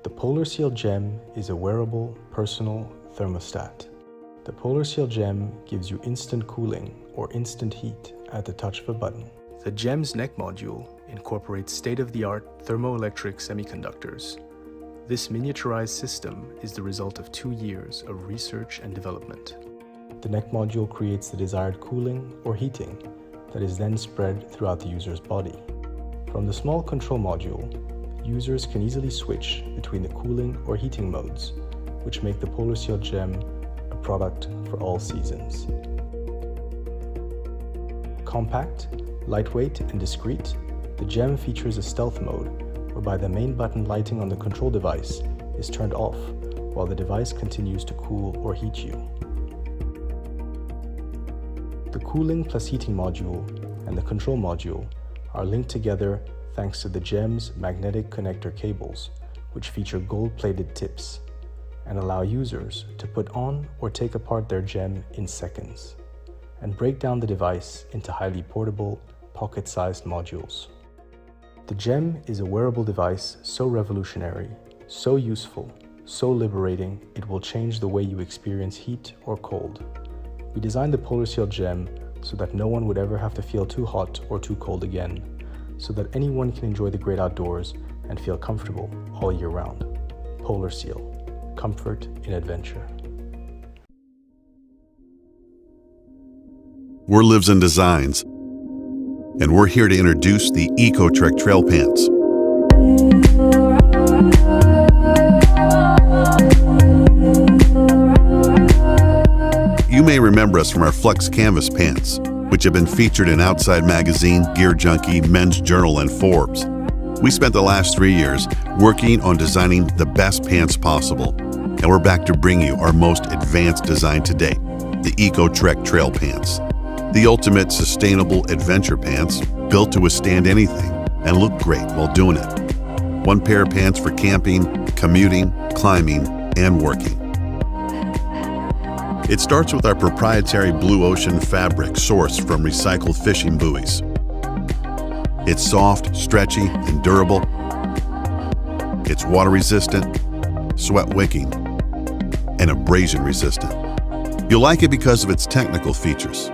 The PolarSeal GEMM is a wearable, personal thermostat. The PolarSeal GEMM gives you instant cooling or instant heat at the touch of a button. The GEMM's neck module incorporates state-of-the-art thermoelectric semiconductors. This miniaturized system is the result of 2 years of research and development. The neck module creates the desired cooling or heating that is then spread throughout the user's body. From the small control module, users can easily switch between the cooling or heating modes, which make the PolarSeal GEMM a product for all seasons. Compact, lightweight, and discreet, the GEMM features a stealth mode whereby the main button lighting on the control device is turned off while the device continues to cool or heat you. The cooling plus heating module and the control module are linked together thanks to the GEMM's magnetic connector cables, which feature gold-plated tips and allow users to put on or take apart their GEMM in seconds and break down the device into highly portable, pocket-sized modules. The GEMM is a wearable device so revolutionary, so useful, so liberating, it will change the way you experience heat or cold. We designed the PolarSeal GEMM so that no one would ever have to feel too hot or too cold again, so that anyone can enjoy the great outdoors and feel comfortable all year round. PolarSeal, comfort in adventure. We're Lives and Designs, and we're here to introduce the EcoTrek trail pants. You may remember us from our Flex Canvas pants, which have been featured in Outside Magazine, Gear Junkie, Men's Journal, and Forbes. We spent the last 3 years working on designing the best pants possible, and we're back to bring you our most advanced design to date, the EcoTrek trail pants. The ultimate sustainable adventure pants built to withstand anything and look great while doing it. One pair of pants for camping, commuting, climbing, and working. It starts with our proprietary blue ocean fabric sourced from recycled fishing buoys. It's soft, stretchy, and durable. It's water resistant, sweat wicking, and abrasion resistant. You'll like it because of its technical features.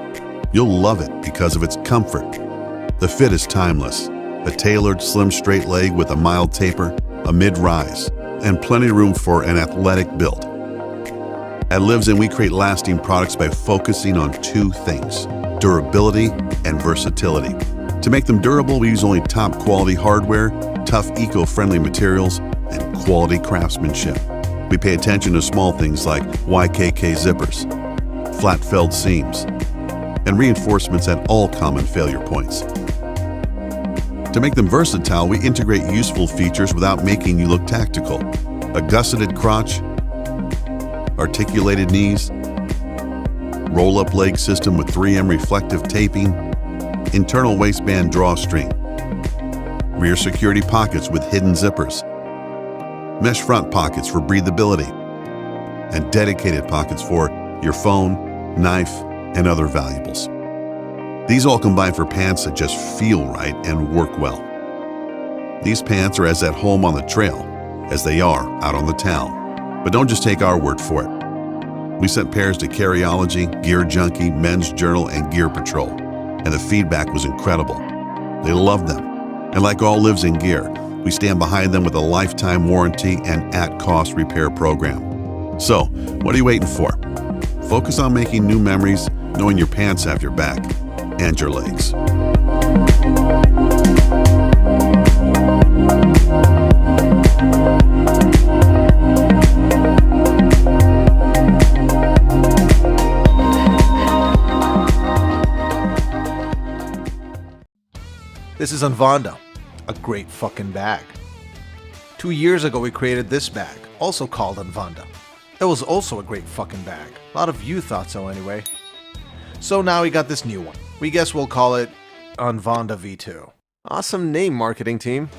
You'll love it because of its comfort. The fit is timeless. A tailored, slim, straight leg with a mild taper, a mid-rise, and plenty of room for an athletic build. At Lives In, we create lasting products by focusing on 2 things: durability and versatility. To make them durable, we use only top-quality hardware, tough eco-friendly materials, and quality craftsmanship. We pay attention to small things like YKK zippers, flat felled seams, and reinforcements at all common failure points. To make them versatile, we integrate useful features without making you look tactical. A gusseted crotch, articulated knees, roll-up leg system with 3M reflective taping, internal waistband drawstring, rear security pockets with hidden zippers, mesh front pockets for breathability, and dedicated pockets for your phone, knife, and other valuables. These all combine for pants that just feel right and work well. These pants are as at home on the trail as they are out on the town. But don't just take our word for it. We sent pairs to Carryology, Gear Junkie, Men's Journal, and Gear Patrol, and the feedback was incredible. They loved them. And like all Lives in Gear, we stand behind them with a lifetime warranty and at-cost repair program. So, what are you waiting for? Focus on making new memories, knowing your pants have your back and your legs. This is Använda, a great fucking bag. 2 years ago we created this bag, also called Använda. It was also a great fucking bag. A lot of you thought so anyway. So now we got this new one. We guess we'll call it Använda V2. Awesome name, marketing team.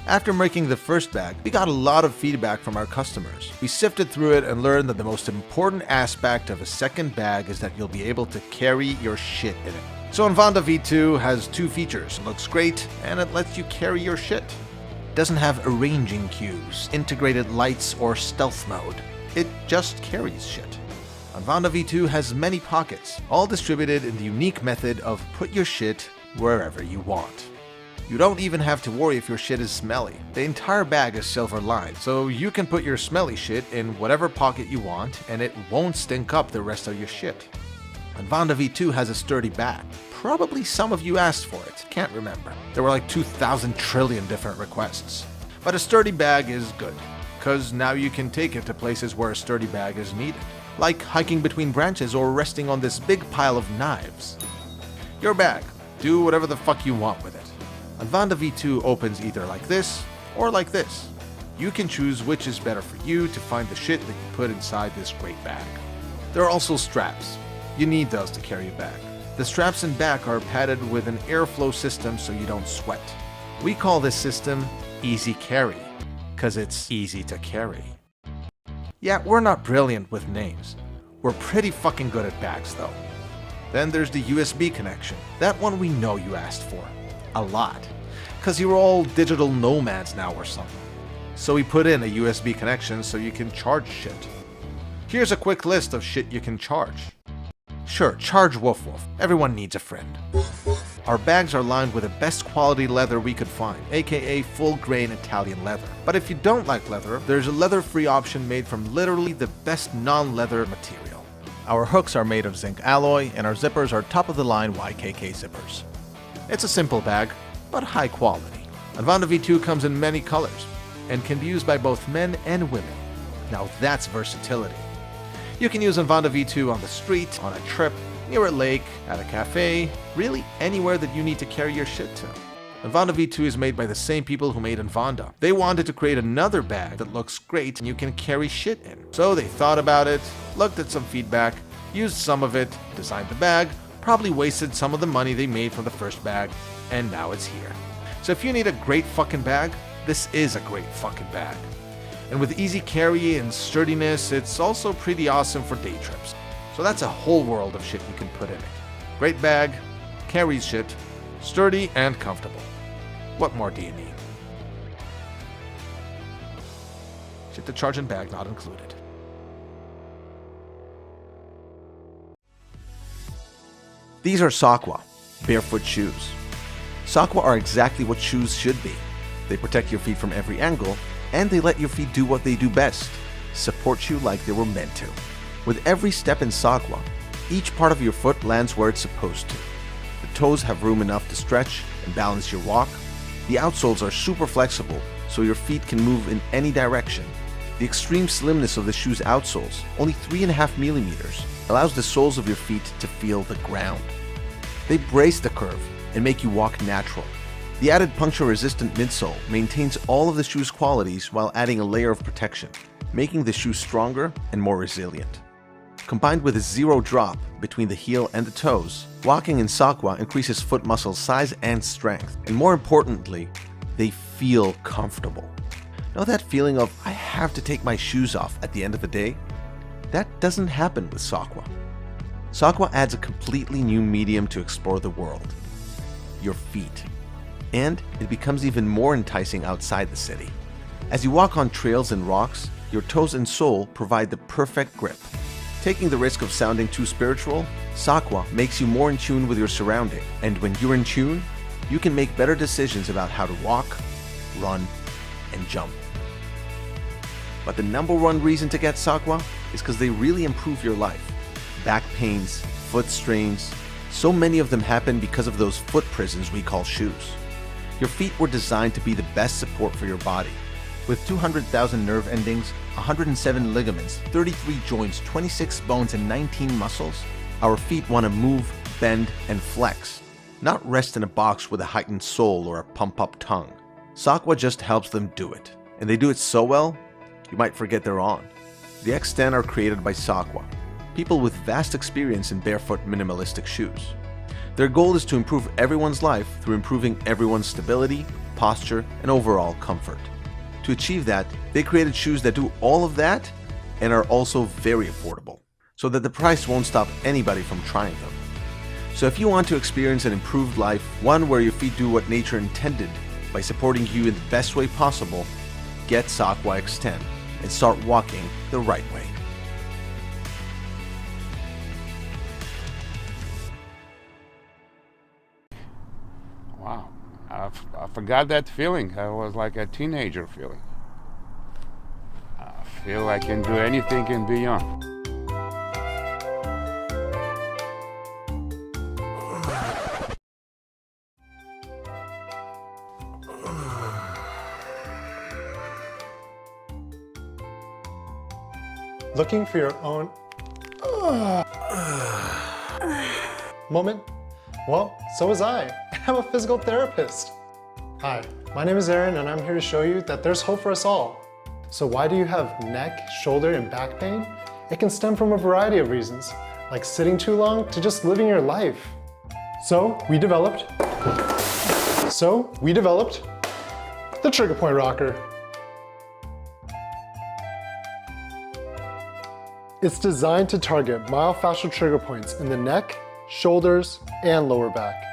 After making the first bag, we got a lot of feedback from our customers. We sifted through it and learned that the most important aspect of a second bag is that you'll be able to carry your shit in it. So Använda V2 has 2 features. It looks great and it lets you carry your shit. doesn't have arranging cues, integrated lights, or stealth mode. It just carries shit. Använda V2 has many pockets, all distributed in the unique method of put your shit wherever you want. You don't even have to worry if your shit is smelly. The entire bag is silver lined, so you can put your smelly shit in whatever pocket you want and it won't stink up the rest of your shit. Använda V2 has a sturdy bag. Probably some of you asked for it, can't remember. There were like 2,000 trillion different requests. But a sturdy bag is good, cause now you can take it to places where a sturdy bag is needed. Like hiking between branches or resting on this big pile of knives. Your bag, do whatever the fuck you want with it. Använda V2 opens either like this or like this. You can choose which is better for you to find the shit that you put inside this great bag. There are also straps. You need those to carry a bag. The straps and back are padded with an airflow system so you don't sweat. We call this system Easy Carry, cause it's easy to carry. Yeah, we're not brilliant with names. We're pretty fucking good at bags though. Then there's the USB connection. That one we know you asked for. A lot. Cause you're all digital nomads now or something. So we put in a USB connection so you can charge shit. Here's a quick list of shit you can charge. Sure, charge Woof Woof. Everyone needs a friend. Our bags are lined with the best quality leather we could find, aka full grain Italian leather. But if you don't like leather, there's a leather-free option made from literally the best non-leather material. Our hooks are made of zinc alloy, and our zippers are top-of-the-line YKK zippers. It's a simple bag, but high quality. Använda V2 comes in many colors, and can be used by both men and women. Now that's versatility. You can use Använda V2 on the street, on a trip, near a lake, at a cafe, really anywhere that you need to carry your shit to. Använda V2 is made by the same people who made Använda. They wanted to create another bag that looks great and you can carry shit in. So they thought about it, looked at some feedback, used some of it, designed the bag, probably wasted some of the money they made from the first bag, and now it's here. So if you need a great fucking bag, this is a great fucking bag. And with easy carry and sturdiness, it's also pretty awesome for day trips. So that's a whole world of shit you can put in it. Great bag, carries shit, sturdy and comfortable. What more do you need? Shit to charge and bag not included. These are Sockwa, barefoot shoes. Sockwa are exactly what shoes should be. They protect your feet from every angle, and they let your feet do what they do best, support you like they were meant to. With every step in Sockwa, each part of your foot lands where it's supposed to. The toes have room enough to stretch and balance your walk. The outsoles are super flexible, so your feet can move in any direction. The extreme slimness of the shoe's outsoles, only 3.5 millimeters, allows the soles of your feet to feel the ground. They brace the curve and make you walk natural. The added puncture-resistant midsole maintains all of the shoe's qualities while adding a layer of protection, making the shoe stronger and more resilient. Combined with a zero drop between the heel and the toes, walking in Sockwa increases foot muscle size and strength, and more importantly, they feel comfortable. Know that feeling of, I have to take my shoes off at the end of the day? That doesn't happen with Sockwa. Sockwa adds a completely new medium to explore the world, your feet. And it becomes even more enticing outside the city. As you walk on trails and rocks, your toes and sole provide the perfect grip. Taking the risk of sounding too spiritual, Sockwa makes you more in tune with your surrounding, and when you're in tune, you can make better decisions about how to walk, run, and jump. But the number one reason to get Sockwa is because they really improve your life. Back pains, foot strains, so many of them happen because of those foot prisons we call shoes. Your feet were designed to be the best support for your body. With 200,000 nerve endings, 107 ligaments, 33 joints, 26 bones, and 19 muscles, our feet want to move, bend, and flex, not rest in a box with a heightened sole or a pump-up tongue. Sockwa just helps them do it, and they do it so well, you might forget they're on. The X10 are created by Sockwa, people with vast experience in barefoot minimalistic shoes. Their goal is to improve everyone's life through improving everyone's stability, posture, and overall comfort. To achieve that, they created shoes that do all of that and are also very affordable, so that the price won't stop anybody from trying them. So if you want to experience an improved life, one where your feet do what nature intended, but By supporting you in the best way possible, get Sockwa X10 and start walking the right way. Wow, I forgot that feeling. I was like a teenager feeling. I feel I can do anything and beyond. Looking for your own moment? Well, so was I. I'm a physical therapist. Hi, my name is Aaron and I'm here to show you that there's hope for us all. So why do you have neck, shoulder, and back pain? It can stem from a variety of reasons, like sitting too long to just living your life. So we developed the trigger point rocker. It's designed to target myofascial trigger points in the neck, shoulders, and lower back.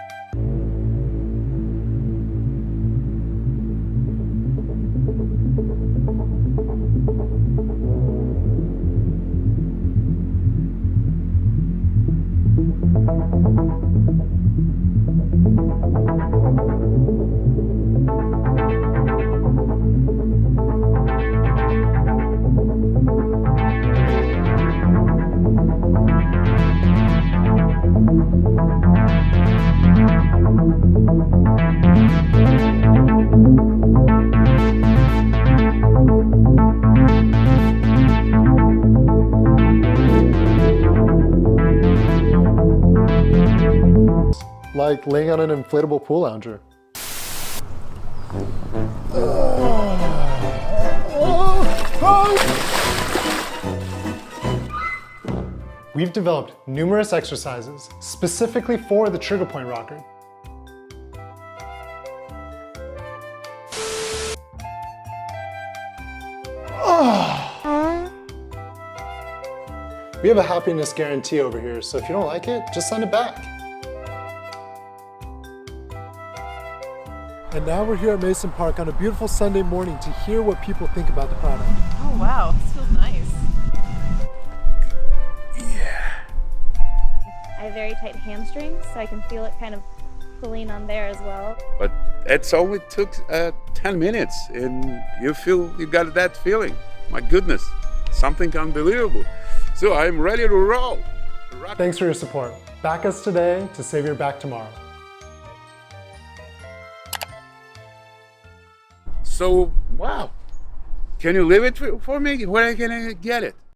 Like laying on an inflatable pool lounger. We've developed numerous exercises specifically for the trigger point rocker. We have a happiness guarantee over here, so if you don't like it, just send it back. And now we're here at Mason Park on a beautiful Sunday morning to hear what people think about the product. Oh wow, this feels nice. Yeah. I have very tight hamstrings, so I can feel it kind of pulling on there as well. But it's only took 10 minutes and you feel you got that feeling. My goodness, something unbelievable. So I'm ready to roll. Thanks for your support. Back us today to save your back tomorrow. So, wow. Can you leave it for me? Where can I get it?